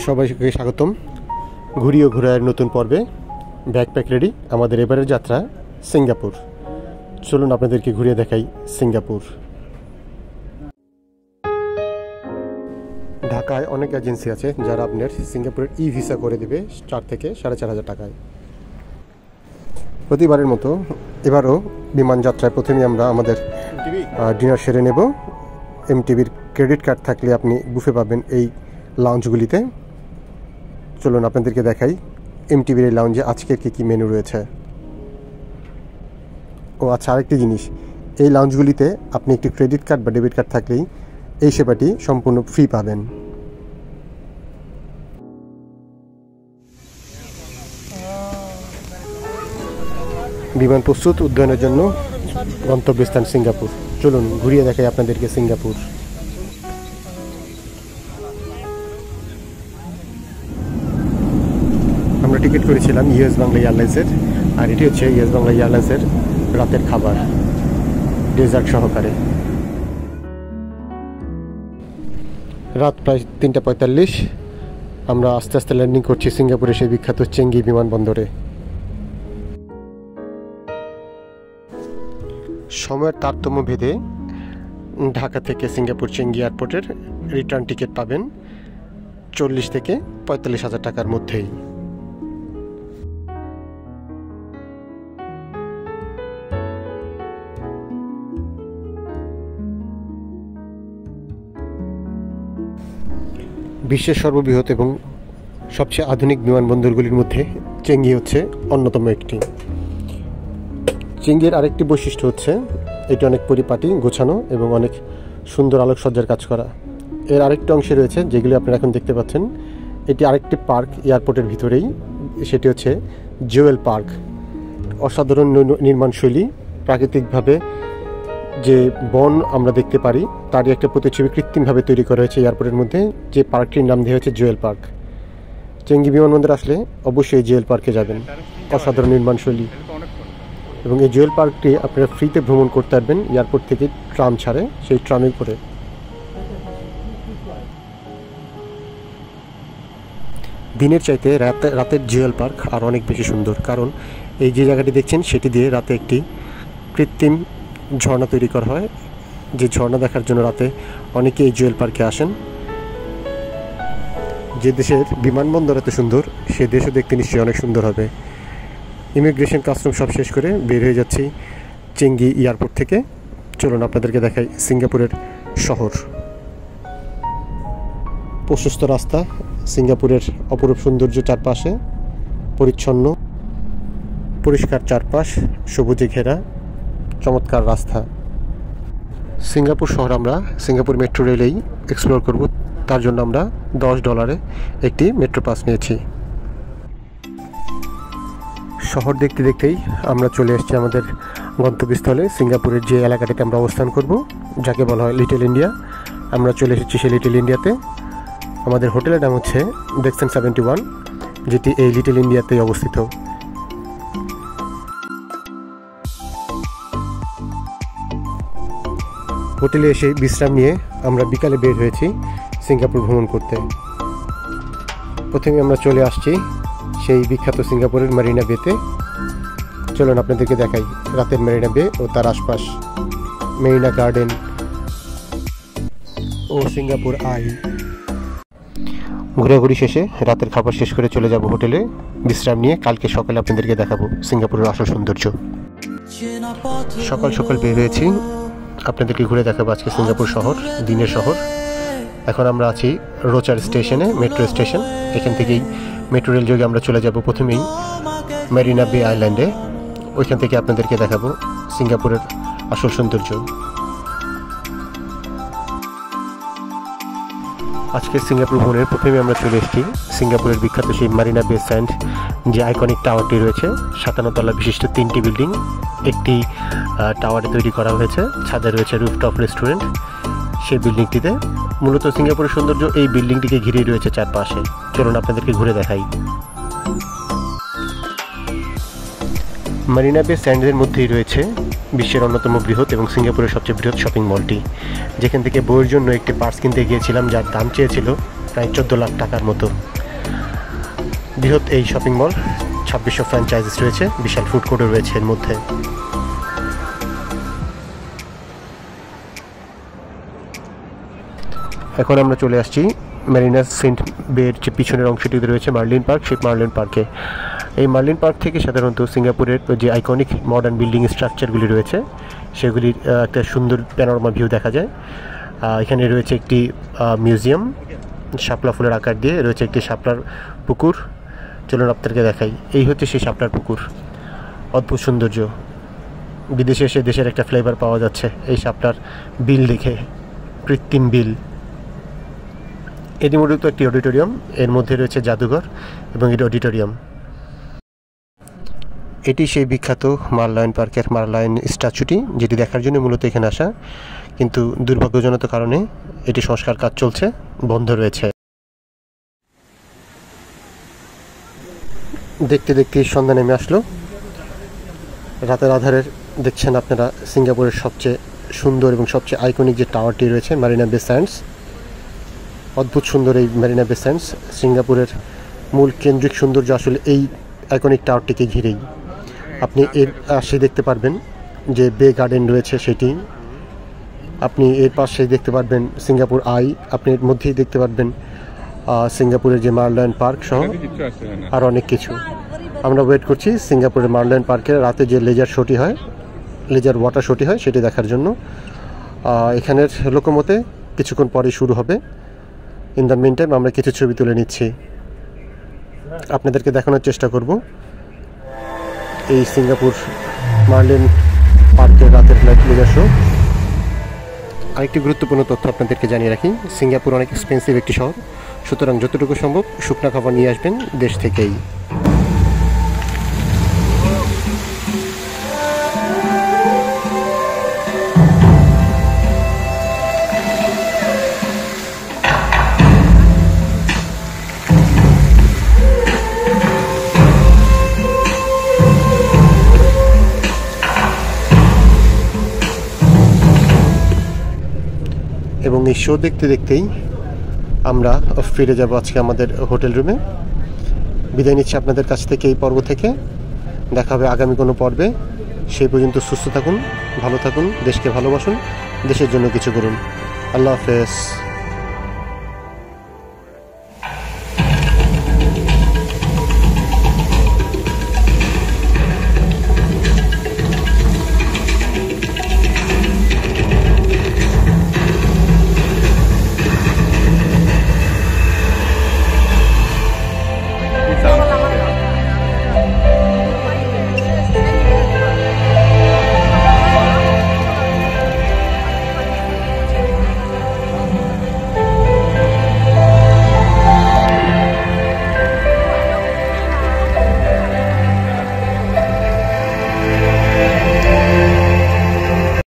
সবাইকে স্বাগতম ঘুরি ও ঘোরার নতুন পর্বে। ব্যাকপ্যাক রেডি, আমাদের এবারের যাত্রা সিঙ্গাপুর। চলুন আপনাদেরকে ঘুরিয়ে দেখাই সিঙ্গাপুর। ঢাকায় অনেক এজেন্সি আছে যারা আপনার সিঙ্গাপুরের ই ভিসা করে দেবে 4 থেকে 4,500 টাকায়। প্রতিবারের মতো এবারও বিমান যাত্রায় প্রথমেই আমরা আমাদের ডিনার সেরে নেব। এমটিভির ক্রেডিট কার্ড থাকলে আপনি বুফে পাবেন এই লাউঞ্জগুলিতে। চলুন আপনাদেরকে দেখাই এমটিভির এই লাউঞ্জে আজকের কী কী মেনু রয়েছে। ও আচ্ছা, আরেকটি জিনিস, এই লাউঞ্জগুলিতে আপনি একটি ক্রেডিট কার্ড বা ডেবিট কার্ড থাকলেই এই সেবাটি সম্পূর্ণ ফ্রি পাবেন। বিমান প্রস্তুত উড্ডয়নের জন্য গন্তব্যস্থান সিঙ্গাপুর। চলুন ঘুরিয়ে দেখাই আপনাদেরকে সিঙ্গাপুর। আমরা টিকিট করেছিলাম ইউএস বাংলা এয়ারলাইন্সের, আর এটি হচ্ছে ইউএস বাংলা এয়ারলাইন্সের রাতের খাবার ডেজার্ট সহকারে। রাত প্রায় 3:45, আমরা আস্তে আস্তে ল্যান্ডিং করছি সিঙ্গাপুরে সেই বিখ্যাত চেঙ্গি বিমানবন্দরে। সময়ের তারতম্য ভেদে ঢাকা থেকে সিঙ্গাপুর চেঙ্গি এয়ারপোর্টের রিটার্ন টিকিট পাবেন 40 থেকে 45,000 টাকার মধ্যেই। বিশ্বের সর্ববৃহৎ এবং সবচেয়ে আধুনিক বিমানবন্দরগুলির মধ্যে চেঙ্গি হচ্ছে অন্যতম একটি। চেঙ্গির আরেকটি বৈশিষ্ট্য হচ্ছে এটি অনেক পরিপাটি, গোছানো এবং অনেক সুন্দর আলোকসজ্জার কাজ করা। এর আরেকটি অংশে রয়েছে যেগুলি আপনারা এখন দেখতে পাচ্ছেন, এটি আরেকটি পার্ক এয়ারপোর্টের ভিতরেই, সেটি হচ্ছে জুয়েল পার্ক। অসাধারণ নির্মাণশৈলী, প্রাকৃতিকভাবে যে বন আমরা দেখতে পারি তারই একটা প্রতিচ্ছবি কৃত্রিমভাবে তৈরি করা হয়েছে এয়ারপোর্টের মধ্যে, যে পার্কটির নাম দেওয়া হয়েছে জুয়েল পার্ক। চেঙ্গি বিমানবন্দর আসলে অবশ্যই জুয়েল পার্কে যাবেন, অসাধারণ নির্মাণশৈলী। এবং এই জুয়েল পার্কটি আপনারা ফ্রিতে ভ্রমণ করতে পারবেন এয়ারপোর্ট থেকে ট্রাম ছাড়ে, সেই ট্রামে করে। দিনের চাইতে রাতের জুয়েল পার্ক আর অনেক বেশি সুন্দর, কারণ এই যে জায়গাটি দেখছেন সেটি দিয়ে রাতে একটি কৃত্রিম ঝর্ণা তৈরি করা হয়, যে ঝর্ণা দেখার জন্য রাতে অনেকে এই জুয়েল পার্কে আসেন। যে দেশের বিমানবন্দর এত সুন্দর, সে দেশও দেখতে নিশ্চয়ই অনেক সুন্দর হবে। ইমিগ্রেশন কাস্টম সব শেষ করে বের হয়ে যাচ্ছি চেঙ্গি এয়ারপোর্ট থেকে। চলুন আপনাদেরকে দেখাই সিঙ্গাপুরের শহর। প্রশস্ত রাস্তা, সিঙ্গাপুরের অপরূপ সৌন্দর্য, চারপাশে পরিচ্ছন্ন পরিষ্কার চারপাশ, সবুজে ঘেরা চমৎকার রাস্তা। সিঙ্গাপুর শহর আমরা সিঙ্গাপুর মেট্রো রেলেই এক্সপ্লোর করব, তার জন্য আমরা $10 একটি মেট্রো পাস নিয়েছি। শহর দেখতে দেখতেই আমরা চলে এসেছি আমাদের গন্তব্যস্থলে, সিঙ্গাপুরের যে এলাকাটিতে আমরা অবস্থান করব, যাকে বলা হয় লিটল ইন্ডিয়া। আমরা চলে এসেছি সেই লিটল ইন্ডিয়াতে। আমাদের হোটেলের নাম হচ্ছে ডেক্সন 71, যেটি এই লিটল ইন্ডিয়াতেই অবস্থিত। হোটেলে এসে বিশ্রাম নিয়ে আমরা বিকালে বের হয়েছি সিঙ্গাপুর ভ্রমণ করতে। প্রথমে আমরা চলে আসছি সেই বিখ্যাত সিঙ্গাপুরের মেরিনা বেতে। চলুন আপনাদেরকে দেখাই রাতের মেরিনা বে ও তার আশপাশ, মেরিনা গার্ডেন ও সিঙ্গাপুর আই। ঘোরাঘুরি শেষে রাতের খাবার শেষ করে চলে যাব হোটেলে বিশ্রাম নিয়ে। কালকে সকালে আপনাদেরকে দেখাবো সিঙ্গাপুরের আসল সৌন্দর্য। সকাল সকাল বের হয়েছি, আপনাদেরকে ঘুরে দেখাবো আজকে সিঙ্গাপুর শহর, দিনের শহর। এখন আমরা আছি রোচার স্টেশনে, মেট্রো স্টেশন। এখান থেকেই মেট্রো রেল যোগে আমরা চলে যাব প্রথমেই মেরিনা বে আইল্যান্ডে। ওইখান থেকে আপনাদেরকে দেখাবো সিঙ্গাপুরের আসল সৌন্দর্য। আজকে সিঙ্গাপুর ভ্রমণের প্রথমে আমরা চলে এসেছি সিঙ্গাপুরের বিখ্যাত সেই মেরিনা বে স্যান্ড, যে আইকনিক টাওয়ারটি রয়েছে, 57 তলা বিশিষ্ট 3টি বিল্ডিং একটি টাওয়ারে তৈরি করা হয়েছে। ছাদে রয়েছে রুফটপ রেস্টুরেন্ট। সেই বিল্ডিংটিতে মূলত সিঙ্গাপুরের সৌন্দর্য এই বিল্ডিংটিকে ঘিরেই রয়েছে চারপাশে। চলুন আপনাদেরকে ঘুরে দেখাই। মেরিনা বে স্যান্ডের মধ্যেই রয়েছে বিশ্বের অন্যতম বৃহৎ এবং সিঙ্গাপুরের সবচেয়ে বৃহৎ শপিং মলটি, যেখান থেকে বইয়ের জন্য একটি পার্স কিনতে গিয়েছিলাম, যার দাম চেয়েছিল প্রায় 14 লাখ টাকার মতো। বৃহৎ এই শপিং মল, 2600 ফ্র্যাঞ্চাইজিস রয়েছে, বিশাল ফুড কোর্টও রয়েছে এর মধ্যে। এখন আমরা চলে আসছি মেরিনা সেন্ট বের যে পিছনের অংশটিতে রয়েছে মার্লিন পার্ক, সেই মার্লিন পার্কে। এই মার্লিন পার্ক থেকে সাধারণত সিঙ্গাপুরের যে আইকনিক মডার্ন বিল্ডিং স্ট্রাকচারগুলি রয়েছে সেগুলির একটা সুন্দর প্যানোরামা ভিউ দেখা যায়। এখানে রয়েছে একটি মিউজিয়াম, শাপলা ফুলের আকার দিয়ে রয়েছে একটি শাপলার পুকুর। চলুন আপনাদেরকে দেখাই, এই হচ্ছে সেই শাপলার পুকুর। অদ্ভুত সৌন্দর্য, বিদেশে এসে দেশের একটা ফ্লেভার পাওয়া যাচ্ছে এই শাপলার বিল দেখে, কৃত্রিম বিল। এটি মূলত একটি অডিটোরিয়াম, এর মধ্যে রয়েছে জাদুঘর এবং এটি অডিটোরিয়াম। এটি সেই বিখ্যাত মার্লায়ন পার্কের মার্লায়ন স্ট্যাচুটি, যেটি দেখার জন্য মূলত এখানে আসা, কিন্তু দুর্ভাগ্যজনক কারণে এটি সংস্কার কাজ চলছে, বন্ধ রয়েছে। দেখতে দেখতে সন্ধ্যা নেমে আসলো। রাতের আধারের দেখছেন আপনারা সিঙ্গাপুরের সবচেয়ে সুন্দর এবং সবচেয়ে আইকনিক যে টাওয়ারটি রয়েছে মারিনা বে স্যান্ডস। অদ্ভুত সুন্দর এই মারিনা বে স্যান্ডস। সিঙ্গাপুরের মূল কেন্দ্রিক সৌন্দর্য আসলে এই আইকনিক টাওয়ারটিকে ঘিরেই। আপনি এর পাশে দেখতে পারবেন যে বে গার্ডেন রয়েছে সেটি, আপনি এর পাশে দেখতে পারবেন সিঙ্গাপুর আই, আপনি এর মধ্যেই দেখতে পারবেন সিঙ্গাপুরের যে মার্লায়ন পার্ক সহ আর অনেক কিছু। আমরা ওয়েট করছি সিঙ্গাপুরের মার্লায়ন পার্কের রাতে যে লেজার শোটি হয়, লেজার ওয়াটার শোটি হয় সেটি দেখার জন্য। এখানের লোকমতে কিছুক্ষণ পরেই শুরু হবে। ইন দ্য মিন টাইম আমরা কিছু ছবি তুলে নিচ্ছি, আপনাদেরকে দেখানোর চেষ্টা করব এই সিঙ্গাপুর মার্লিন পার্কের রাতের লাইট লেজার শো। আরেকটি গুরুত্বপূর্ণ তথ্য আপনাদেরকে জানিয়ে রাখি, সিঙ্গাপুর অনেক এক্সপেন্সিভ একটি শহর, সুতরাং যতটুকু সম্ভব শুকনা খাবার নিয়ে আসবেন দেশ থেকেই। এবং এই শো দেখতে দেখতেই আমরা ফিরে যাব আজকে আমাদের হোটেল রুমে। বিদায় নিচ্ছি আপনাদের কাছ থেকে এই পর্ব থেকে। দেখা হবে আগামী কোনো পর্বে। সেই পর্যন্ত সুস্থ থাকুন, ভালো থাকুন, দেশকে ভালোবাসুন, দেশের জন্য কিছু করুন। আল্লাহ হাফেজ।